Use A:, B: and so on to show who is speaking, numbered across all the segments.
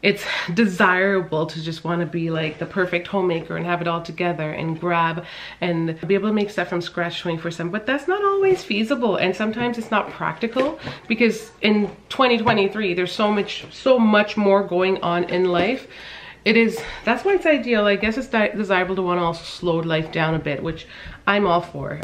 A: it's desirable to just want to be like the perfect homemaker and have it all together and grab and be able to make stuff from scratch 24/7, but that's not always feasible, and sometimes it's not practical because in 2023 there's so much more going on in life. That's why it's ideal. I guess it's desirable to want to also slow life down a bit, which I'm all for.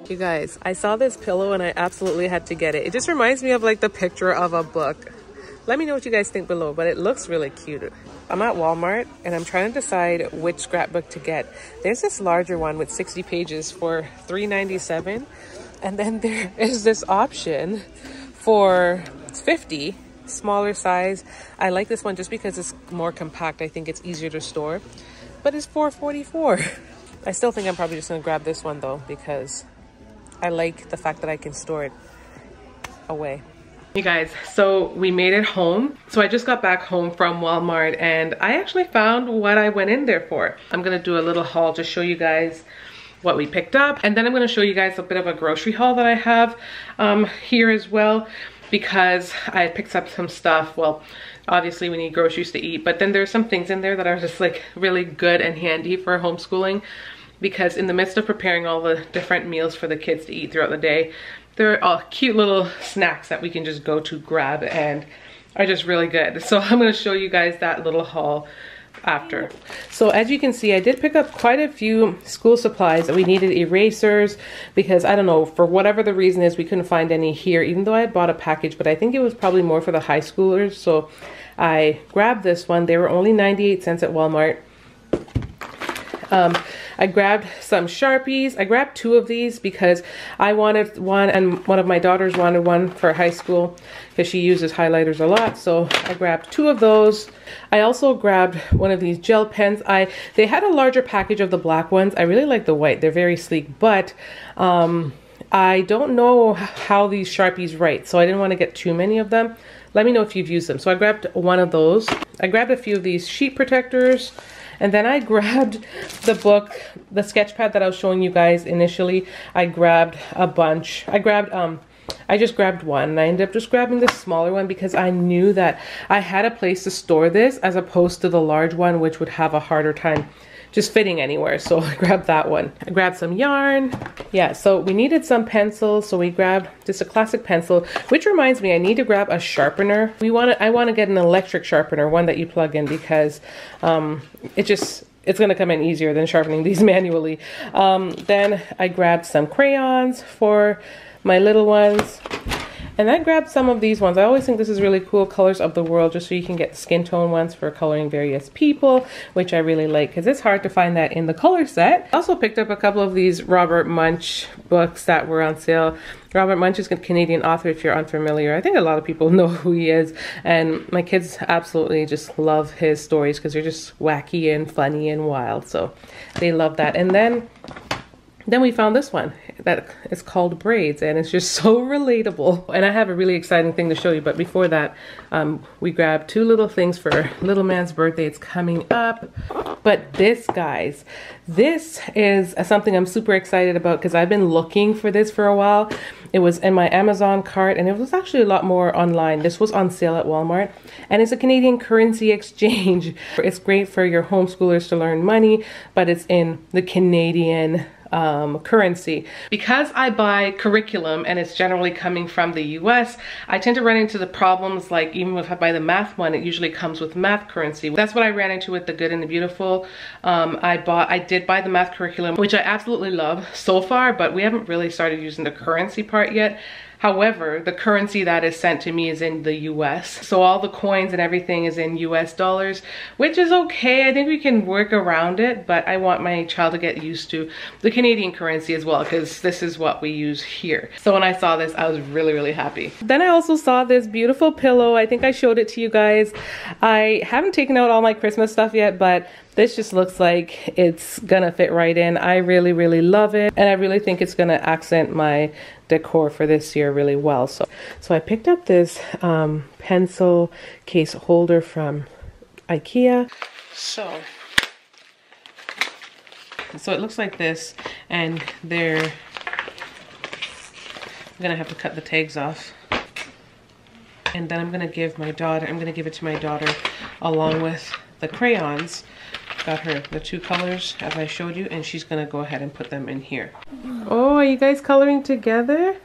A: You guys, I saw this pillow and I absolutely had to get it. It just reminds me of like the picture of a book. Let me know what you guys think below, but it looks really cute. I'm at Walmart and I'm trying to decide which scrapbook to get. There's this larger one with 60 pages for $3.97, and then there is this option for 50, smaller size. I like this one just because it's more compact. I think it's easier to store, but it's $4.44. I still think I'm probably just gonna grab this one though, because I like the fact that I can store it away. You guys, so we made it home. So I just got back home from Walmart and I actually found what I went in there for. I'm gonna do a little haul to show you guys what we picked up, and then I'm gonna show you guys a bit of a grocery haul that I have here as well, because I picked up some stuff. Well, obviously we need groceries to eat, but then there's some things in there that are just like really good and handy for homeschooling, because in the midst of preparing all the different meals for the kids to eat throughout the day, there are all cute little snacks that we can just go to grab and are just really good. So I'm gonna show you guys that little haul after. So as you can see, I did pick up quite a few school supplies. We needed erasers because, I don't know, for whatever the reason is, we couldn't find any here, even though I had bought a package, but I think it was probably more for the high schoolers. So I grabbed this one. They were only 98 cents at Walmart. I grabbed some Sharpies. I grabbed 2 of these because I wanted one and one of my daughters wanted one for high school because she uses highlighters a lot. So I grabbed 2 of those. I also grabbed one of these gel pens. They had a larger package of the black ones. I really like the white. They're very sleek, but I don't know how these Sharpies write, so I didn't want to get too many of them. Let me know if you've used them. So I grabbed one of those. I grabbed a few of these sheet protectors. And then I grabbed the book, the sketch pad that I was showing you guys initially. I grabbed a bunch. I just grabbed one, and I ended up just grabbing the smaller one because I knew that I had a place to store this as opposed to the large one, which would have a harder time just fitting anywhere. So I grabbed that one. I grabbed some yarn. Yeah, so we needed some pencils, so we grabbed just a classic pencil, which reminds me, I need to grab a sharpener. I want to get an electric sharpener, one that you plug in, because it's gonna come in easier than sharpening these manually. Then I grabbed some crayons for my little ones. And I grabbed some of these ones. I always think this is really cool, colors of the world, just so you can get skin tone ones for coloring various people, which I really like because it's hard to find that in the color set. I also picked up a couple of these Robert Munsch books that were on sale. Robert Munsch is a Canadian author, if you're unfamiliar. I think a lot of people know who he is, and my kids absolutely just love his stories because they're just wacky and funny and wild, so they love that. And then we found this one that is called Braids, and it's just so relatable. And I have a really exciting thing to show you, but before that, we grabbed 2 little things for little man's birthday. It's coming up. But this, guys, this is something I'm super excited about because I've been looking for this for a while. It was in my Amazon cart, and it was actually a lot more online. This was on sale at Walmart, and it's a Canadian currency exchange. It's great for your homeschoolers to learn money, but it's in the Canadian currency. Because I buy curriculum and it's generally coming from the US, I tend to run into the problems, like even if I buy the math one, it usually comes with math currency. That's what I ran into with The Good and the Beautiful. I did buy the math curriculum, which I absolutely love so far, but we haven't really started using the currency part yet. However, the currency that is sent to me is in the US. So all the coins and everything is in US dollars, which is okay. I think we can work around it, but I want my child to get used to the Canadian currency as well, because this is what we use here. So when I saw this, I was really, really happy. Then I also saw this beautiful pillow. I think I showed it to you guys. I haven't taken out all my Christmas stuff yet, but This just looks like it's gonna fit right in. I really, really love it. And I really think it's gonna accent my decor for this year really well. So I picked up this pencil case holder from IKEA. So it looks like this, and I'm gonna have to cut the tags off. And then I'm gonna give it to my daughter along with the crayons. Got her the 2 colors as I showed you, and she's gonna go ahead and put them in here. Oh, are you guys coloring together?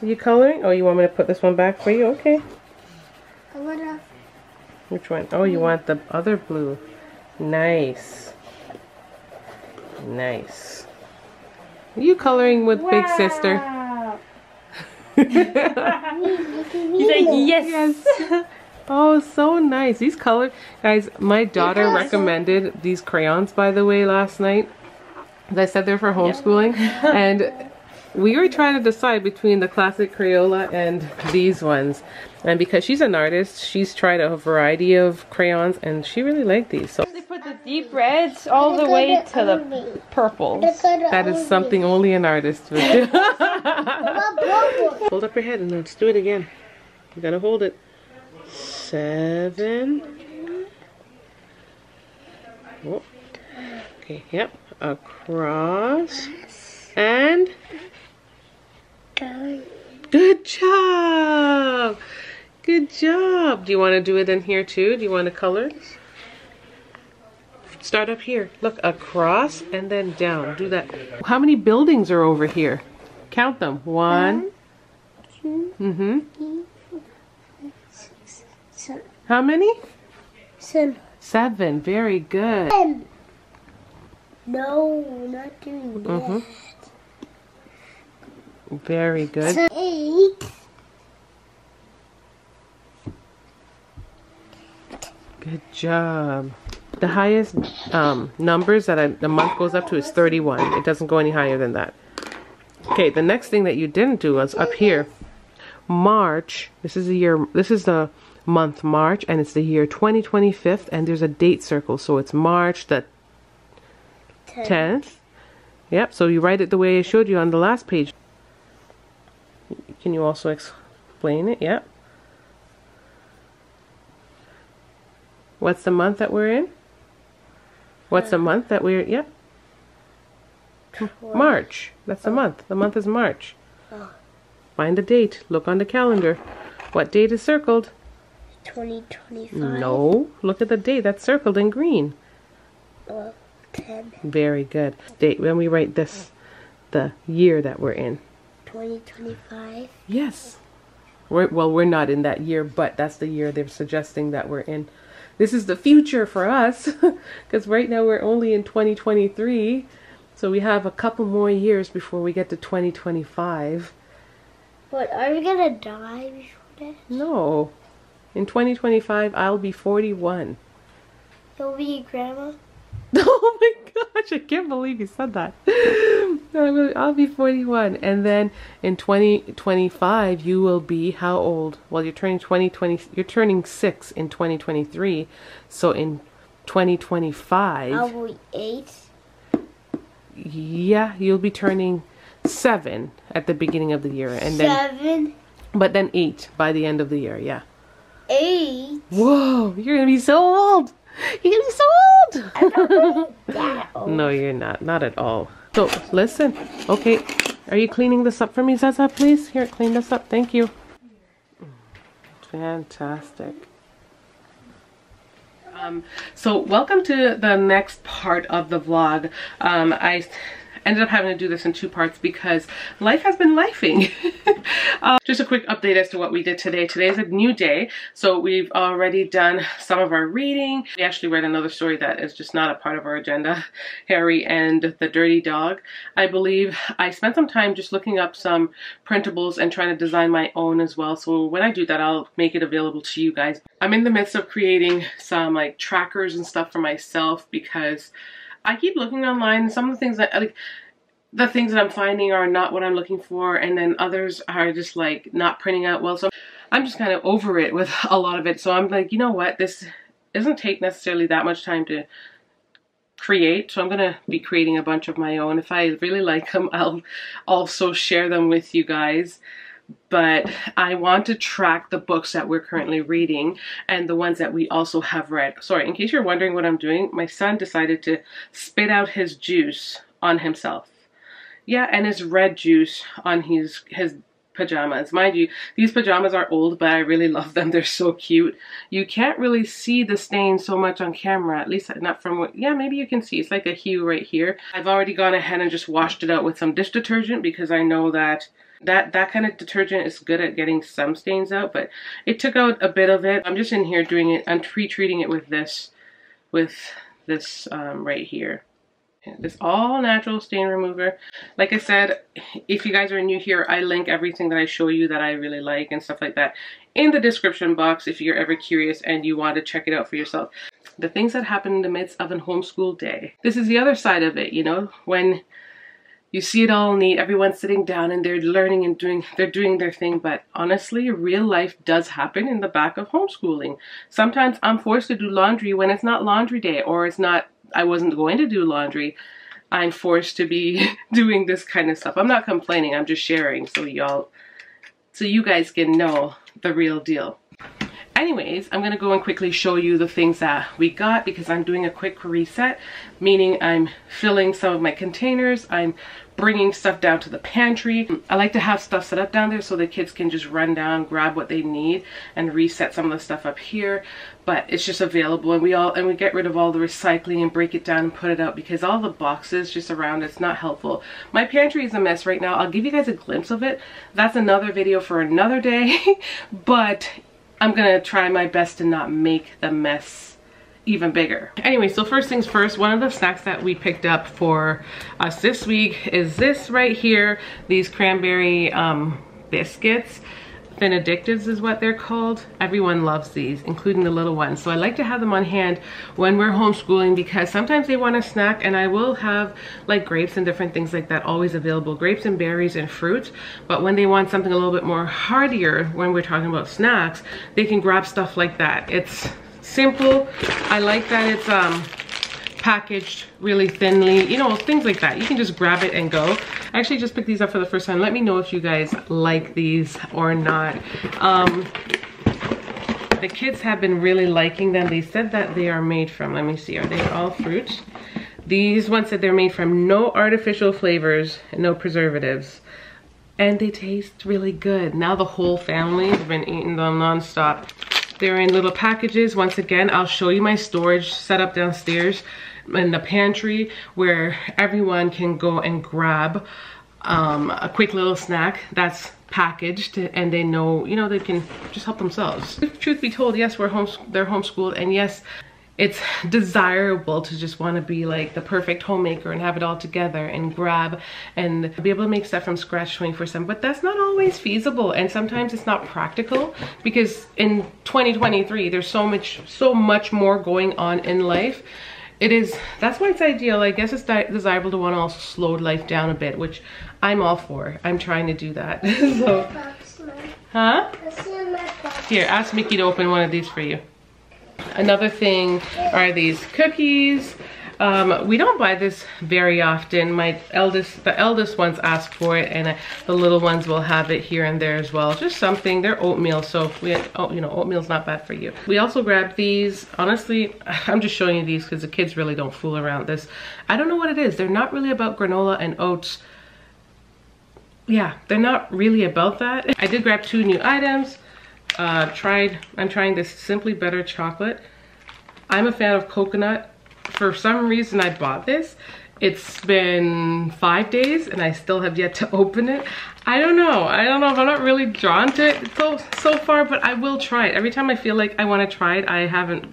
A: Are you coloring? Oh, you want me to put this one back for you? Okay. Which one? Oh, you want the other blue. Nice. Nice. Are you coloring with Big Sister?
B: She's like, yes.
A: Oh, so nice. These colors, guys, my daughter recommended these crayons, by the way, last night. As I said, they're for homeschooling. And we were trying to decide between the classic Crayola and these ones. And because she's an artist, she's tried a variety of crayons, and she really liked these. So
B: They put the deep reds all the way to the purples.
A: that is something only an artist would do. Hold up your head and let's do it again. You gotta hold it. 7. Oh. Okay, yep. Across. And good job. Good job. Do you want to do it in here too? Do you want to color? Start up here. Look, across and then down. Do that. How many buildings are over here? Count them. 1, 2. Mm-hmm. How many?
C: 7.
A: 7. Very good.
C: No, not doing that.
A: Very good.
C: 8.
A: Good job. The highest numbers that the month goes up to is 31. It doesn't go any higher than that. Okay, the next thing that you didn't do was up here. March. This is the month March, and it's the year 2025, and there's a date circle, so it's March the 10th. Yep, so you write it the way I showed you on the last page. Can you also explain it? Yep. What's the month that we're in? What's the month that we're, yep. March. That's the month. The month is March. Find the date. Look on the calendar. What date is circled?
C: 2025.
A: No. Look at the date. That's circled in green.
C: 10.
A: Very good. Date. When we write this, the year that we're in.
C: 2025.
A: Yes. We're not in that year, but that's the year they're suggesting that we're in. This is the future for us, because right now we're only in 2023, so we have a couple more years before we get to 2025.
C: What, are we gonna die before that?
A: No. In 2025, I'll be 41.
C: You'll be grandma?
A: Oh my gosh, I can't believe you said that. I'll be 41, and then in 2025 you will be how old? Well, you're turning 6 in 2023, so in 2025
C: I'll be 8.
A: Yeah, you'll be turning 7 at the beginning of the year, and then
C: 7.
A: but then 8 by the end of the year. Yeah.
C: 8.
A: Whoa, you're gonna be so old. You're gonna be so old.
C: I'm not really that old.
A: No, you're not. Not at all. So, listen. Okay. Are you cleaning this up for me, Zaza, please? Here, clean this up. Thank you. Fantastic. So, welcome to the next part of the vlog. I ended up having to do this in 2 parts because life has been lifing. Just a quick update as to what we did today. Today is a new day, so we've already done some of our reading. We actually read another story that is just not a part of our agenda, Harry and the Dirty Dog. I believe I spent some time just looking up some printables and trying to design my own as well. So when I do that, I'll make it available to you guys. I'm in the midst of creating some like trackers and stuff for myself because I keep looking online, and some of the things that the things that I'm finding are not what I'm looking for, and then others are just like not printing out well. So I'm just kind of over it with a lot of it. So I'm like, you know what, this doesn't take necessarily that much time to create. So I'm going to be creating a bunch of my own. If I really like them, I'll also share them with you guys. But I want to track the books that we're currently reading and the ones that we also have read. Sorry, in case you're wondering what I'm doing, my son decided to spit out his juice on himself. Yeah, and his red juice on his pajamas. Mind you, these pajamas are old, but I really love them. They're so cute. You can't really see the stain so much on camera, at least not from what, yeah, maybe you can see. It's like a hue right here. I've already gone ahead and just washed it out with some dish detergent because I know that kind of detergent is good at getting some stains out, but it took out a bit of it. I'm just in here doing it. I'm pre-treating it with this right here. This all natural stain remover. Like I said, if you guys are new here, I link everything that I show you that I really like and stuff like that in the description box if you're ever curious and you want to check it out for yourself. The things that happen in the midst of a homeschool day. This is the other side of it, you know, when you see it all neat, everyone's sitting down and they're learning and doing their thing, but honestly, real life does happen in the back of homeschooling. Sometimes I'm forced to do laundry when it's not laundry day, or it's not, I wasn't going to do laundry. I'm forced to be doing this kind of stuff. I'm not complaining, I'm just sharing so you guys can know the real deal. Anyways, I'm gonna go and quickly show you the things that we got because I'm doing a quick reset, meaning I'm filling some of my containers, I'm bringing stuff down to the pantry. I like to have stuff set up down there so the kids can just run down, grab what they need, and reset some of the stuff up here. But it's just available, and we get rid of all the recycling and break it down and put it out because all the boxes just around, it's not helpful. My pantry is a mess right now. I'll give you guys a glimpse of it. That's another video for another day, but I'm gonna try my best to not make the mess even bigger. Anyway, so first things first, one of the snacks that we picked up for us this week is this right here. These cranberry biscuits. Benedictives is what they're called. Everyone loves these, including the little ones. So I like to have them on hand when we're homeschooling because sometimes they want a snack, and I will have like grapes and different things like that always available. Grapes and berries and fruit. But when they want something a little bit more heartier, when we're talking about snacks, they can grab stuff like that. It's simple. I like that it's packaged really thinly, you know, things like that. You can just grab it and go. I actually just picked these up for the first time. Let me know if you guys like these or not. The kids have been really liking them. They said that they are made from, let me see, are they all fruit? These ones said they're made from no artificial flavors, no preservatives. And they taste really good. Now the whole family has been eating them nonstop. They're in little packages. Once again, I'll show you my storage setup downstairs in the pantry where everyone can go and grab a quick little snack that's packaged and they know, you know, they can just help themselves. Truth be told, yes, they're homeschooled, and yes, it's desirable to just want to be like the perfect homemaker and have it all together and grab and be able to make stuff from scratch 24/7, but that's not always feasible, and sometimes it's not practical because in 2023 there's so much more going on in life. That's why it's ideal. I guess it's desirable to want to also slow life down a bit, which I'm all for. I'm trying to do that. So, huh? Here, ask Mickey to open one of these for you. Another thing are these cookies. We don't buy this very often. The eldest ones ask for it, and the little ones will have it here and there as well. Just something. They're oatmeal, so you know, oatmeal's not bad for you. We also grabbed these. Honestly, I'm just showing you these because the kids really don't fool around this. I don't know what it is. They're not really about granola and oats. Yeah, they're not really about that. I did grab 2 new items. I'm trying this Simply Better chocolate. I'm a fan of coconut. For some reason I bought this. It's been 5 days and I still have yet to open it. I don't know if I'm not really drawn to it so far, but I will try it. Every time I feel like I want to try it, I haven't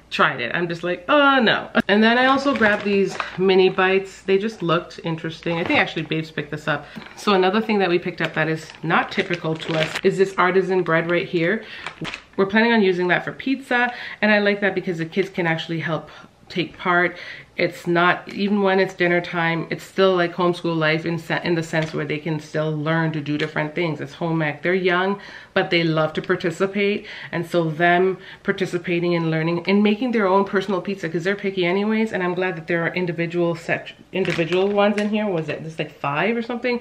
A: tried it. I'm just like, oh no. And then I also grabbed these mini bites. They just looked interesting. I think actually Babes picked this up. So another thing that we picked up that is not typical to us is this artisan bread right here. We're planning on using that for pizza, and I like that because the kids can actually help take part. It's not, even when it's dinner time, it's still like homeschool life in the sense where they can still learn to do different things. It's home ec. They're young, but they love to participate. And so them participating and learning and making their own personal pizza, because they're picky anyways. And I'm glad that there are individual ones in here. Was it just like 5 or something?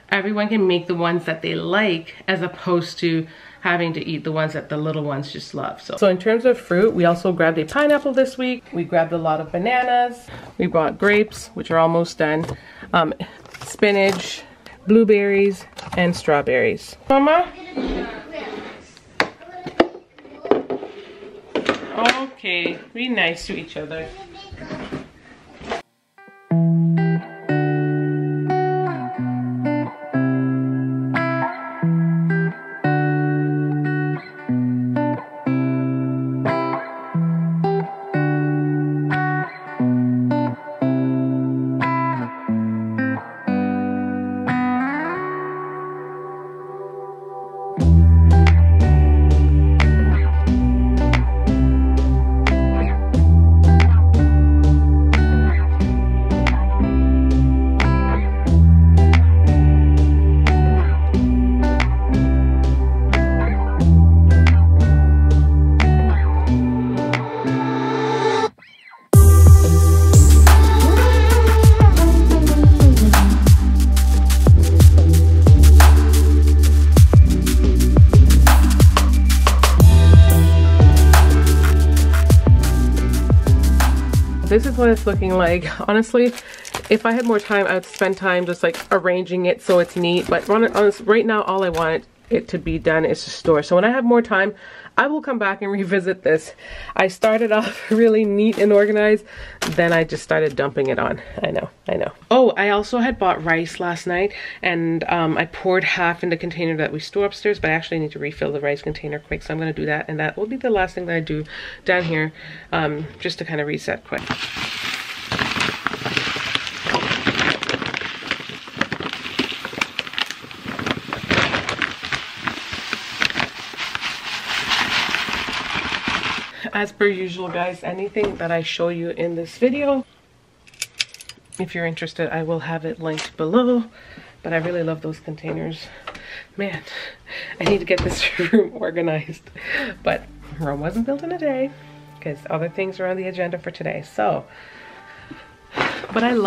A: Everyone can make the ones that they like, as opposed to having to eat the ones that the little ones just love. So in terms of fruit, we also grabbed a pineapple this week. We grabbed a lot of bananas. We bought grapes, which are almost done. Spinach, blueberries, and strawberries. Mama? Okay, be nice to each other. This is what it's looking like. Honestly, if I had more time, I would spend time just like arranging it so it's neat. But right now, all I want it to be done is to store. So when I have more time, I will come back and revisit this. I started off really neat and organized, then I just started dumping it on. I know. Oh, I also had bought rice last night, and I poured half in the container that we store upstairs, but I actually need to refill the rice container quick, so I'm gonna do that, and that will be the last thing that I do down here, just to kind of reset quick. As per usual, guys, anything that I show you in this video, if you're interested, I will have it linked below. But I really love those containers. Man, I need to get this room organized. But Rome wasn't built in a day, because other things are on the agenda for today. So, but I'm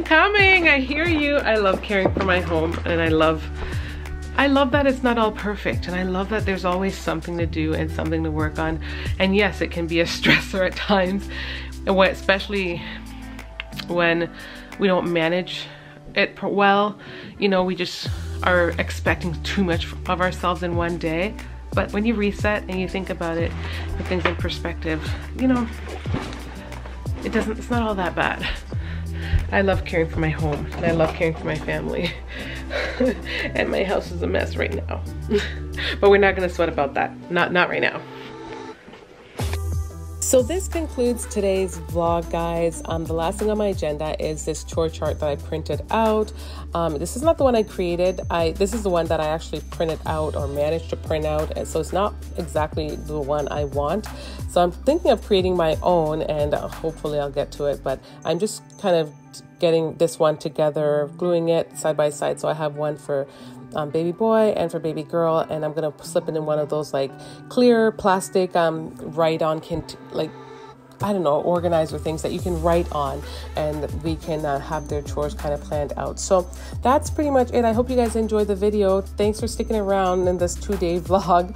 A: coming, I hear you. I love caring for my home, and I love that it's not all perfect, and I love that there's always something to do and something to work on. And yes, it can be a stressor at times, especially when we don't manage it well. You know, we just are expecting too much of ourselves in one day. But when you reset and you think about it, put things in perspective, you know, it's not all that bad. I love caring for my home, and I love caring for my family. And my house is a mess right now. But we're not gonna sweat about that. Not right now. So this concludes today's vlog, guys. The last thing on my agenda is this chore chart that I printed out. This is not the one I created. This is the one that I actually printed out, or managed to print out. And so it's not exactly the one I want. So I'm thinking of creating my own, and hopefully I'll get to it. But I'm just kind of getting this one together, gluing it side by side. So I have one for baby boy and for baby girl, and I'm gonna slip it in one of those like clear plastic write-on, like, I don't know, organizer things that you can write on, and we can have their chores kind of planned out. So that's pretty much it. I hope you guys enjoyed the video. Thanks for sticking around in this 2-day vlog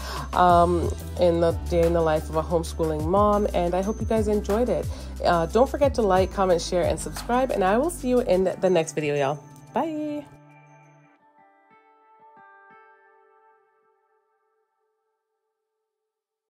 A: in the day in the life of a homeschooling mom, and I hope you guys enjoyed it. Don't forget to like, comment, share, and subscribe, and I will see you in the next video, y'all. Bye.